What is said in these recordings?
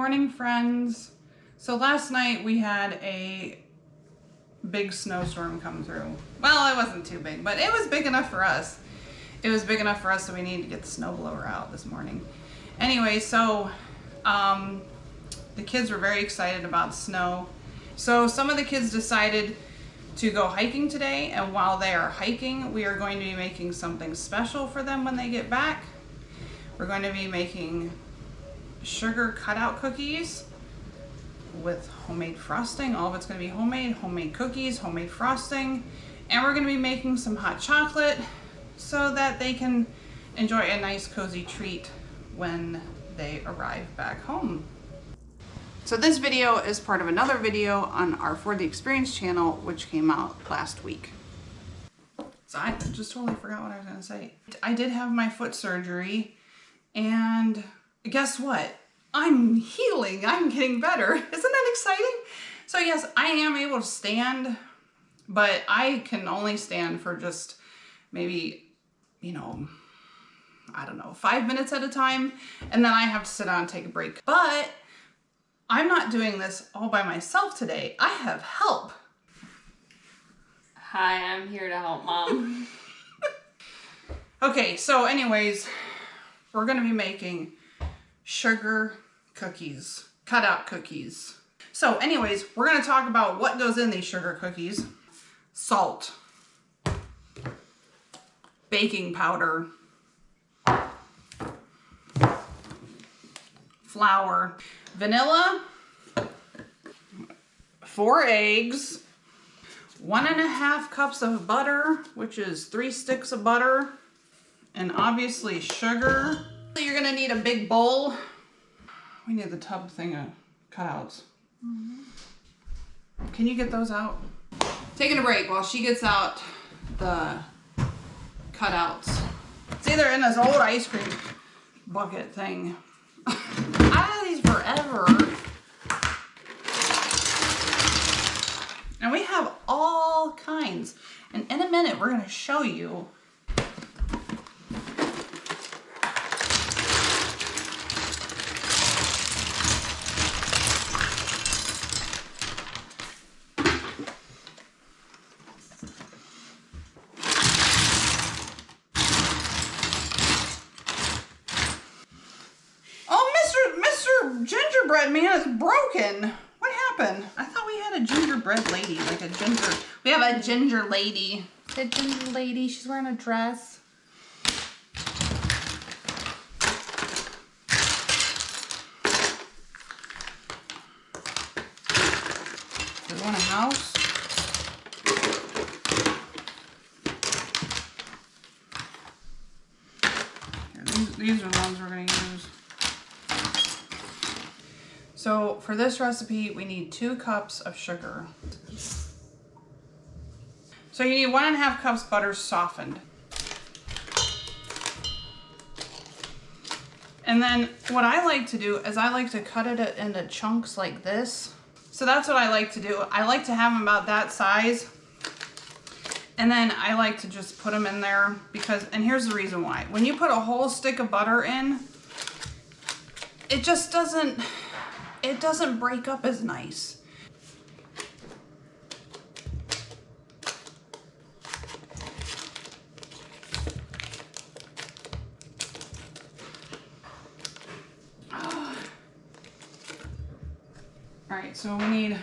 morning, friends. So last night we had a big snowstorm come through. Well, it wasn't too big, but it was big enough for us. It was big enough for us, so we needed to get the snowblower out this morning. Anyway, so the kids were very excited about snow. So some of the kids decided to go hiking today, and while they are hiking, we are going to be making something special for them when they get back. We're going to be making sugar cutout cookies with homemade frosting. All of it's going to be homemade cookies, homemade frosting, and we're going to be making some hot chocolate so that they can enjoy a nice cozy treat when they arrive back home. So this video is part of another video on our For the Experience channel, which came out last week. So I just totally forgot what I was going to say. I did have my foot surgery, and guess what? I'm healing. I'm getting better. Isn't that exciting? So yes, I am able to stand, but I can only stand for just maybe, I don't know, 5 minutes at a time. And then I have to sit down and take a break. But I'm not doing this all by myself today. I have help. Hi, I'm here to help, Mom. Okay, so anyways, we're going to be making sugar cookies, cutout cookies. So anyways, we're going to talk about what goes in these sugar cookies. Salt, baking powder, flour, vanilla, 4 eggs, 1.5 cups of butter, which is 3 sticks of butter, and obviously sugar. You're gonna need a big bowl. We need the tub thing of cutouts. Can you get those out? Taking a break while she gets out the cutouts. It's either in this old ice cream bucket thing. I had these forever. And we have all kinds. And in a minute, we're gonna show you gingerbread man is broken. What happened? I thought we had a gingerbread lady, like a ginger. We have a ginger lady. The ginger lady, she's wearing a dress. Do we want a house? Here, these are the ones we're going to use. So for this recipe, we need 2 cups of sugar. So you need 1.5 cups butter softened. And then what I like to do is I like to cut it into chunks like this. So that's what I like to do. I like to have them about that size. And then I like to just put them in there because, and here's the reason why. When you put a whole stick of butter in, it just doesn't break up as nice. All right, so we need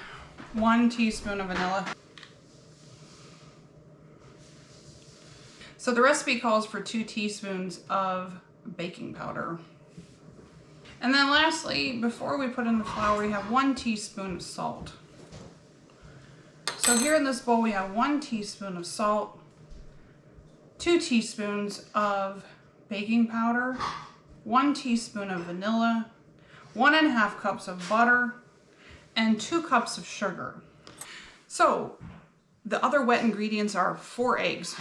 1 teaspoon of vanilla. So the recipe calls for 2 teaspoons of baking powder. And then lastly, before we put in the flour, we have 1 teaspoon of salt. So here in this bowl, we have 1 teaspoon of salt, 2 teaspoons of baking powder, 1 teaspoon of vanilla, 1.5 cups of butter, and 2 cups of sugar. So the other wet ingredients are 4 eggs.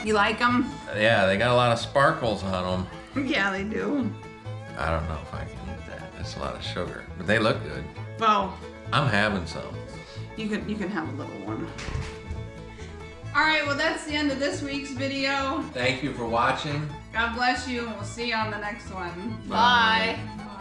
You like them? Yeah, they got a lot of sparkles on them. Yeah, they do. I don't know if I can. It's a lot of sugar, but they look good. Well, I'm having some. you can have a little one. All right, well that's the end of this week's video. Thank you for watching. God bless you, and we'll see you on the next one. Bye. Bye.